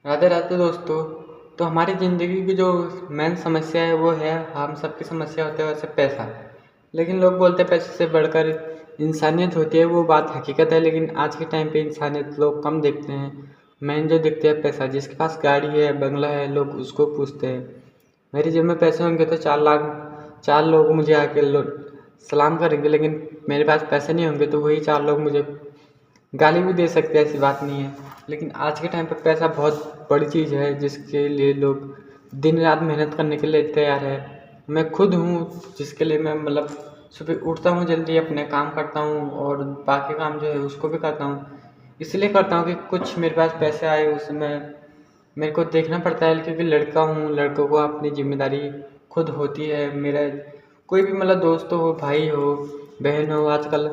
राधे राधे दोस्तों। तो हमारी ज़िंदगी की जो मेन समस्या है वो है, हम सबकी समस्या होती है वैसे पैसा। लेकिन लोग बोलते हैं पैसे से बढ़कर इंसानियत होती है, वो बात हकीकत है। लेकिन आज के टाइम पे इंसानियत लोग कम देखते हैं। मेन जो देखते हैं पैसा। जिसके पास गाड़ी है, बंगला है, लोग उसको पूछते हैं। मेरी जेब में पैसे होंगे तो 4 लोग मुझे आके सलाम करेंगे। लेकिन मेरे पास पैसे नहीं होंगे तो वही 4 लोग मुझे गाली भी दे सकते हैं, ऐसी बात नहीं है। लेकिन आज के टाइम पे पैसा बहुत बड़ी चीज़ है, जिसके लिए लोग दिन रात मेहनत करने के लिए तैयार है। मैं खुद हूँ जिसके लिए मैं सुबह उठता हूँ, जल्दी अपने काम करता हूँ और बाकी काम जो है उसको भी करता हूँ। इसलिए करता हूँ कि कुछ मेरे पास पैसे आए, उसमें मेरे को देखना पड़ता है क्योंकि लड़का हूँ। लड़कों को अपनी जिम्मेदारी खुद होती है। मेरा कोई भी दोस्त हो, भाई हो, बहन हो। आजकल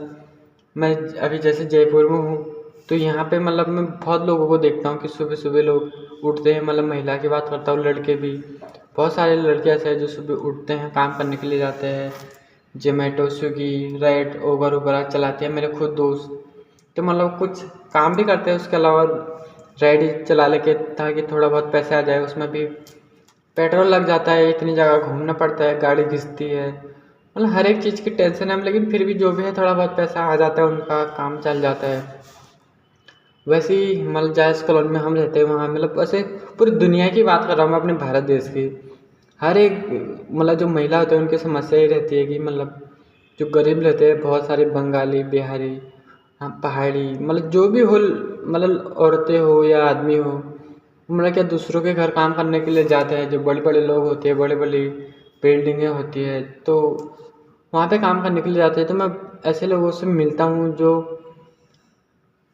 मैं अभी जैसे जयपुर में हूँ, तो यहाँ पे मैं बहुत लोगों को देखता हूँ कि सुबह सुबह लोग उठते हैं। महिला की बात करता हूँ, लड़के भी बहुत सारे लड़के ऐसे हैं जो सुबह उठते हैं, काम करने के लिए जाते हैं। जोमेटो, स्विगी, रैड, ओबर वगैरह चलाते हैं मेरे खुद दोस्त। तो कुछ काम भी करते हैं उसके अलावा, रैड चला लेके, ताकि थोड़ा बहुत पैसे आ जाए। उसमें भी पेट्रोल लग जाता है, इतनी जगह घूमना पड़ता है, गाड़ी घिसती है। हर एक चीज़ की टेंशन है, लेकिन फिर भी जो भी है थोड़ा बहुत पैसा आ जाता है, उनका काम चल जाता है। वैसे ही जायस कॉलोनी में हम रहते हैं, वहाँ वैसे पूरी दुनिया की बात कर रहा हूँ मैं, अपने भारत देश की। हर एक जो महिला होते हैं उनकी समस्या ये रहती है कि जो गरीब रहते हैं, बहुत सारे बंगाली, बिहारी, हाँ, पहाड़ी, जो भी हो, औरतें हो या आदमी हो, क्या दूसरों के घर काम करने के लिए जाते हैं। जो बड़े बड़े लोग होते हैं, बड़ी बड़ी बिल्डिंगें होती है, तो वहाँ पे काम करने के लिए जाते हैं। तो मैं ऐसे लोगों से मिलता हूँ जो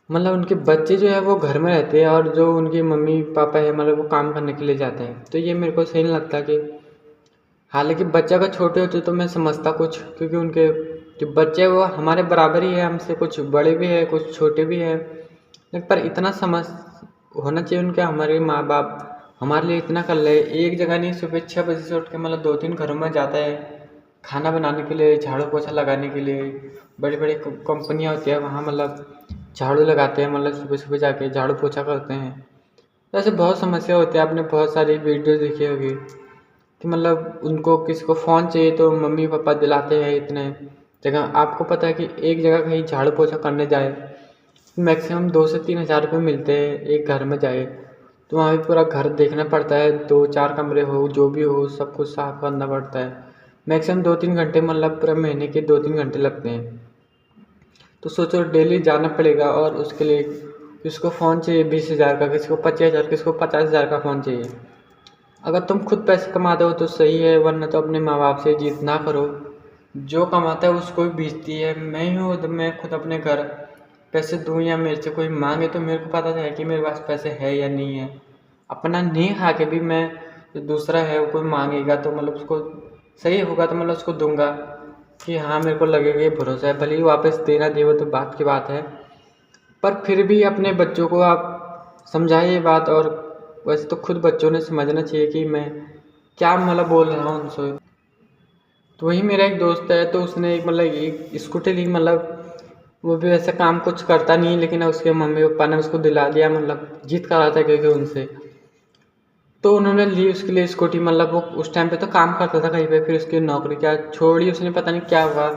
उनके बच्चे जो है वो घर में रहते हैं, और जो उनके मम्मी पापा है वो काम करने के लिए जाते हैं। तो ये मेरे को सही नहीं लगता। कि हालांकि बच्चा अगर छोटे होते तो मैं समझता कुछ, क्योंकि उनके जो बच्चे हैं वो हमारे बराबर ही है, हमसे कुछ बड़े भी है, कुछ छोटे भी है। लेकिन पर इतना समझ होना चाहिए उनके, हमारे माँ बाप हमारे लिए इतना कर ले। एक जगह नहीं, सुबह 6 बजे से उठ के 2-3 घरों में जाता है खाना बनाने के लिए, झाड़ू पोछा लगाने के लिए। बड़ी बड़ी कंपनियाँ होती है वहाँ झाड़ू लगाते हैं, सुबह सुबह जाके झाड़ू पोछा करते हैं। तो ऐसे बहुत समस्या होती है। आपने बहुत सारी वीडियो देखी होगी कि उनको किसी को फ़ोन चाहिए तो मम्मी पापा दिलाते हैं इतने जगह। आपको पता है कि एक जगह कहीं झाड़ू पोछा करने जाए मैक्सिमम 2 से 3 हज़ार रुपये मिलते हैं एक घर में जाए। तो वहाँ भी पूरा घर देखना पड़ता है, 2-4 कमरे हो, जो भी हो, सब कुछ साफ करना पड़ता है। मैक्सिमम 2-3 घंटे, पूरे महीने के 2-3 घंटे लगते हैं। तो सोचो डेली जाना पड़ेगा, और उसके लिए किसी को फ़ोन चाहिए 20 हज़ार का, किसी को 25 हज़ार, किसी को 50 हज़ार का फ़ोन चाहिए। अगर तुम खुद पैसे कमाते हो तो सही है, वरना तो अपने माँ बाप से जिद ना करो। जो कमाता है उसको ही बीतती है। मैं ही हूँ तो मैं खुद अपने घर पैसे दूँ या मेरे से कोई मांगे तो मेरे को पता है कि मेरे पास पैसे है या नहीं है। अपना नहीं खा के भी मैं, जो दूसरा है वो कोई मांगेगा तो उसको सही होगा तो उसको दूंगा कि हाँ मेरे को लगेगा ये भरोसा है। भले ही वापस देना दे वो तो बात की बात है, पर फिर भी अपने बच्चों को आप समझाइए ये बात। और वैसे तो खुद बच्चों ने समझना चाहिए कि मैं क्या बोल रहा हूँ उनसे। तो वही मेरा एक दोस्त है, तो उसने एक स्कूटी ली। वो भी वैसे काम कुछ करता नहीं, लेकिन उसके मम्मी पापा ने उसको दिला दिया, जिद कर रहा था क्योंकि उनसे। तो उन्होंने ली उसके लिए स्कूटी। वो उस टाइम पे तो काम करता था कहीं पे, फिर उसकी नौकरी क्या छोड़ी उसने, पता नहीं क्या हुआ।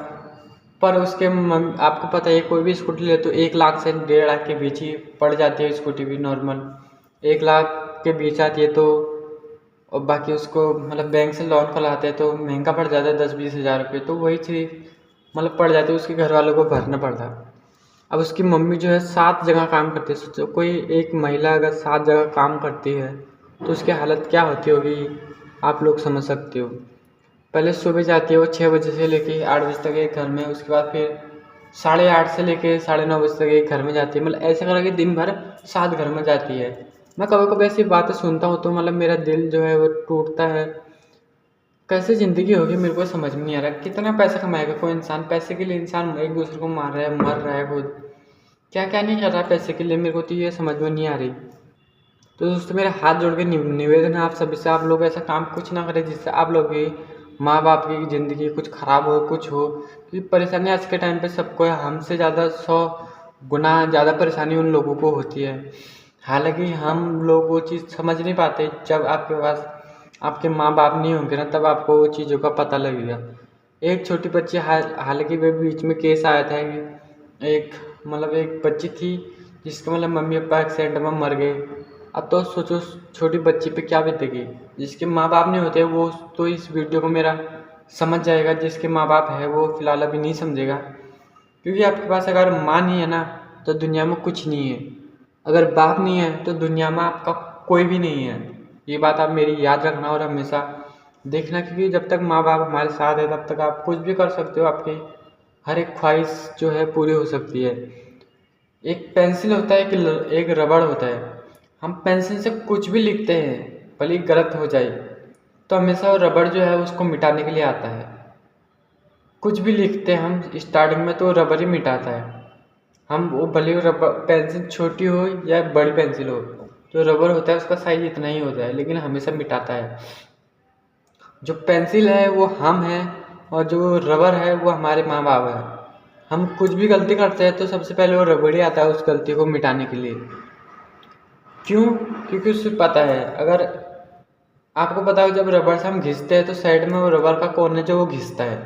पर उसके आपको पता है कोई भी स्कूटी ले तो 1 लाख से 1.5 लाख के बीच ही पड़ जाती है स्कूटी भी नॉर्मल। 1 लाख के बीच आती है तो, और बाकी उसको बैंक से लोन खोलाते हैं तो महंगा पड़ जाता है 10-20 हज़ार रुपये। तो वही चीज़ पड़ जाती है, उसके घर वालों को भरना पड़ता है। अब उसकी मम्मी जो है 7 जगह काम करती है। सोचो कोई एक महिला अगर 7 जगह काम करती है तो उसकी हालत क्या होती होगी, आप लोग समझ सकते हो। पहले सुबह जाती है वो 6 बजे से लेके 8 बजे तक एक घर में, उसके बाद फिर 8:30 से लेके 9:30 बजे तक एक घर में जाती है। ऐसे करके दिन भर 7 घर में जाती है। मैं कभी कभी ऐसी बातें सुनता हूँ तो मेरा दिल जो है वो टूटता है। कैसे ज़िंदगी होगी मेरे को समझ में नहीं आ रहा। कितना पैसा कमाएगा कोई इंसान, पैसे के लिए इंसान एक दूसरे को मार रहा है, मर रहा है खुद, क्या क्या नहीं कर रहा है पैसे के लिए, मेरे को तो ये समझ में नहीं आ रही। तो दोस्तों मेरा हाथ जोड़ के निवेदन है आप सभी से, आप लोग ऐसा काम कुछ ना करें जिससे आप लोग की माँ बाप की ज़िंदगी कुछ ख़राब हो, कुछ हो। क्योंकि परेशानी आज के टाइम पे सबको है, हमसे ज़्यादा 100 गुना ज़्यादा परेशानी उन लोगों को होती है। हालांकि हम लोग वो चीज़ समझ नहीं पाते, जब आपके पास आपके माँ बाप नहीं होंगे ना तब आपको वो चीज़ों का पता लगेगा। एक छोटी बच्ची हालांकि वे बीच में केस आया था कि एक बच्ची थी जिसके मम्मी पापा एक्सीडेंट में मर गए। अब तो सोचो छोटी बच्ची पे क्या बीतेगी, जिसके माँ बाप नहीं होते वो तो इस वीडियो को मेरा समझ जाएगा, जिसके माँ बाप है वो फिलहाल अभी नहीं समझेगा। क्योंकि आपके पास अगर माँ नहीं है ना तो दुनिया में कुछ नहीं है, अगर बाप नहीं है तो दुनिया में आपका कोई भी नहीं है। ये बात आप मेरी याद रखना और हमेशा देखना, क्योंकि जब तक माँ बाप हमारे साथ है तब तक आप कुछ भी कर सकते हो, आपकी हर एक ख्वाहिश जो है पूरी हो सकती है। एक पेंसिल होता है, एक रबड़ होता है, हम पेंसिल से कुछ भी लिखते हैं भले ही गलत हो जाए तो हमेशा वो रबड़ जो है उसको मिटाने के लिए आता है। कुछ भी लिखते हैं हम स्टार्टिंग में तो रबड़ ही मिटाता है। हम वो भले रबड़ पेंसिल छोटी हो या बड़ी पेंसिल हो, जो रबड़ होता है उसका साइज इतना ही होता है लेकिन हमेशा मिटाता है। जो पेंसिल है वो हम हैं और जो रबर है वो हमारे माँ बाप है। हम कुछ भी गलती करते हैं तो सबसे पहले वो रबड़ ही आता है उस गलती को मिटाने के लिए। क्यों? क्योंकि उसे पता है, अगर आपको पता हो जब रबड़ से हम घिसते हैं तो साइड में वो रबड़ का कोन है जो वो घिसता है।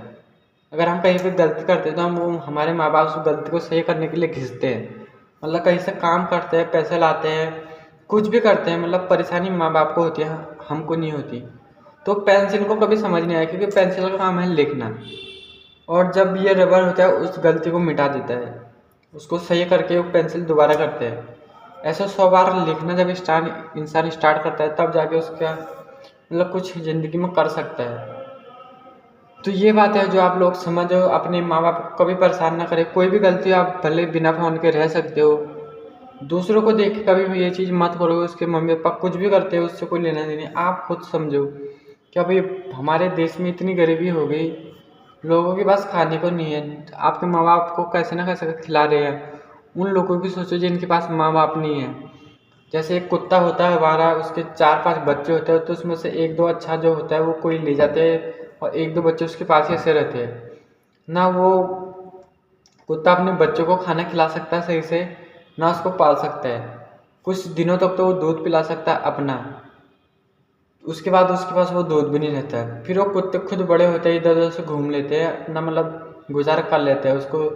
अगर हम कहीं पे गलती करते हैं तो हम वो हमारे माँ बाप उस गलती को सही करने के लिए घिसते हैं। कहीं से काम करते हैं, पैसे लाते हैं, कुछ भी करते हैं, परेशानी माँ बाप को होती है, हमको नहीं होती। तो पेंसिल को कभी समझ नहीं आया क्योंकि पेंसिल का काम है लिखना, और जब ये रबर होता है उस गलती को मिटा देता है, उसको सही करके वो पेंसिल दोबारा करते हैं। ऐसा 100 बार लिखना जब इंसान स्टार्ट करता है तब जाके उसका कुछ ज़िंदगी में कर सकता है। तो ये बात है जो आप लोग समझो, अपने माँ बाप को कभी परेशान ना करें। कोई भी गलती आप भले बिना फ़ोन के रह सकते हो, दूसरों को देख के कभी भी ये चीज़ मत करो। उसके मम्मी पापा कुछ भी करते हो उससे कोई लेना देना नहीं, आप खुद समझो कि अभी हमारे देश में इतनी गरीबी हो गई, लोगों के पास खाने को नहीं है, आपके माँ बाप को कैसे ना कैसे खिला रहे हैं। उन लोगों की सोचो जिनके पास माँ बाप नहीं है। जैसे एक कुत्ता होता है हमारा, उसके 4-5 बच्चे होते हैं तो उसमें से 1-2 अच्छा जो होता है वो कोई ले जाते हैं और 1-2 बच्चे उसके पास ही ऐसे रहते हैं ना। वो कुत्ता अपने बच्चों को खाना खिला सकता है सही से, ना उसको पाल सकता है। कुछ दिनों तक तो वो दूध पिला सकता है अपना, उसके बाद उसके पास वो दूध भी नहीं रहता है। फिर वो कुत्ते खुद बड़े होते हैं, इधर उधर से घूम लेते हैं, अपना गुजारा कर लेते हैं उसको।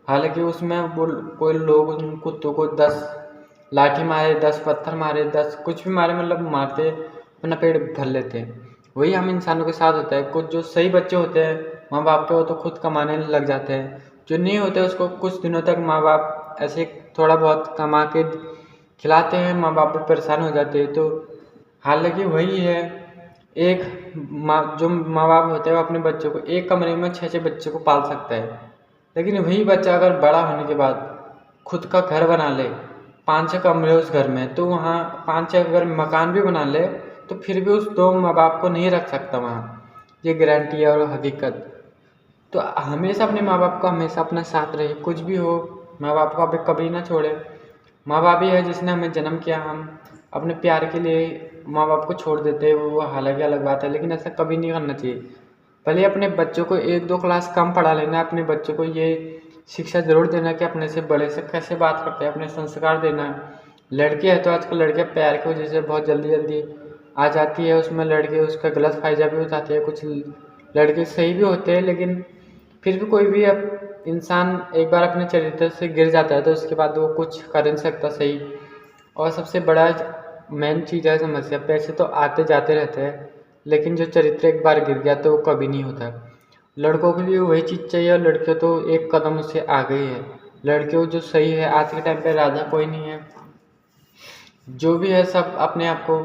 हालांकि उसमें वो कोई लोग उन कुत्तों को 10 लाठी मारे, 10 पत्थर मारे, 10 कुछ भी मारे, मारते अपना पेट भर लेते हैं। वही हम इंसानों के साथ होता है। कुछ जो सही बच्चे होते हैं माँ बाप के, वो तो खुद कमाने लग जाते हैं। जो नहीं होते उसको कुछ दिनों तक माँ बाप ऐसे थोड़ा बहुत कमा के खिलाते हैं, माँ बाप भी परेशान हो जाते हैं। तो हालांकि वही है, जो माँ बाप होते हैं वो अपने बच्चों को एक कमरे में 6-6 बच्चों को पाल सकता है। लेकिन वही बच्चा अगर बड़ा होने के बाद खुद का घर बना ले, 5-6 कमरे उस घर में, तो वहाँ 5-6 अगर मकान भी बना ले तो फिर भी उस 2 माँ बाप को नहीं रख सकता वहाँ। ये गारंटी है और हकीकत। तो हमेशा अपने माँ बाप को हमेशा अपने साथ रहे, कुछ भी हो माँ बाप को कभी ना छोड़े। माँ बाप ही है जिसने हमें जन्म किया, हम अपने प्यार के लिए माँ बाप को छोड़ देते हैं, वो हालांकि अलग बात है, लेकिन ऐसा कभी नहीं करना चाहिए। पहले अपने बच्चों को 1-2 क्लास कम पढ़ा लेना, अपने बच्चों को ये शिक्षा ज़रूर देना कि अपने से बड़े से कैसे बात करते हैं, अपने संस्कार देना। लड़की है तो आजकल लड़कियाँ प्यार की वजह से बहुत जल्दी जल्दी आ जाती है, उसमें लड़के उसका गलत फ़ायदा भी उठाते हैं। कुछ लड़के सही भी होते हैं, लेकिन फिर भी कोई भी अब इंसान एक बार अपने चरित्र से गिर जाता है तो उसके बाद वो कुछ कर नहीं सकता सही। और सबसे बड़ा मेन चीज़ है समस्या, पैसे तो आते जाते रहते हैं लेकिन जो चरित्र एक बार गिर गया तो वो कभी नहीं होता। लड़कों के लिए वही चीज़ चाहिए और लड़कियों तो एक कदम उससे आगे ही है। लड़कियों जो सही है, आज के टाइम पे राजा कोई नहीं है, जो भी है सब अपने आप को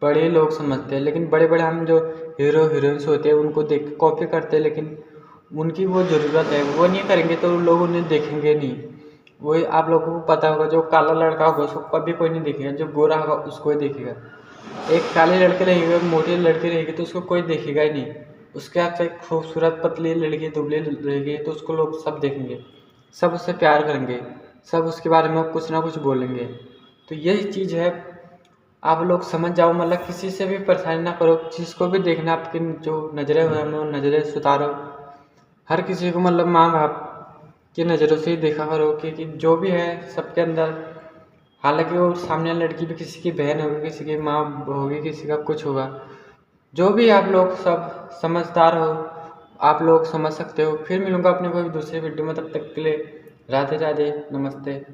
बड़े लोग समझते हैं। लेकिन बड़े बड़े हम जो हीरो हीरोइंस होते हैं उनको देख के कॉपी करते हैं, लेकिन उनकी वो ज़रूरत है, वो नहीं करेंगे तो लोग उन्हें देखेंगे नहीं। वही आप लोगों को पता होगा, जो काला लड़का होगा उसको कभी कोई नहीं देखेगा, जो गोरा होगा उसको ही देखेगा। एक काले लड़के रहेगा, मोटी लड़की रहेगी तो उसको कोई देखेगा ही नहीं। उसके आप चाहे खूबसूरत पतली लड़की दुबली रहेगी तो उसको लोग सब देखेंगे, सब उससे प्यार करेंगे, सब उसके बारे में कुछ ना कुछ बोलेंगे। तो यही चीज़ है, आप लोग समझ जाओ, किसी से भी परेशानी ना करो, जिसको भी देखना आपकी जो नज़रें हो वो नज़रें सुधारो। हर किसी को माँ बाप की नज़रों से ही देखा करो कि जो भी है सबके अंदर हालांकि वो सामने वाली लड़की भी किसी की बहन होगी, किसी की माँ होगी, किसी का कुछ होगा। जो भी आप लोग सब समझदार हो, आप लोग समझ सकते हो। फिर मिलूंगा अपने कोई दूसरे वीडियो में, तब तक के लिए राधे राधे, नमस्ते।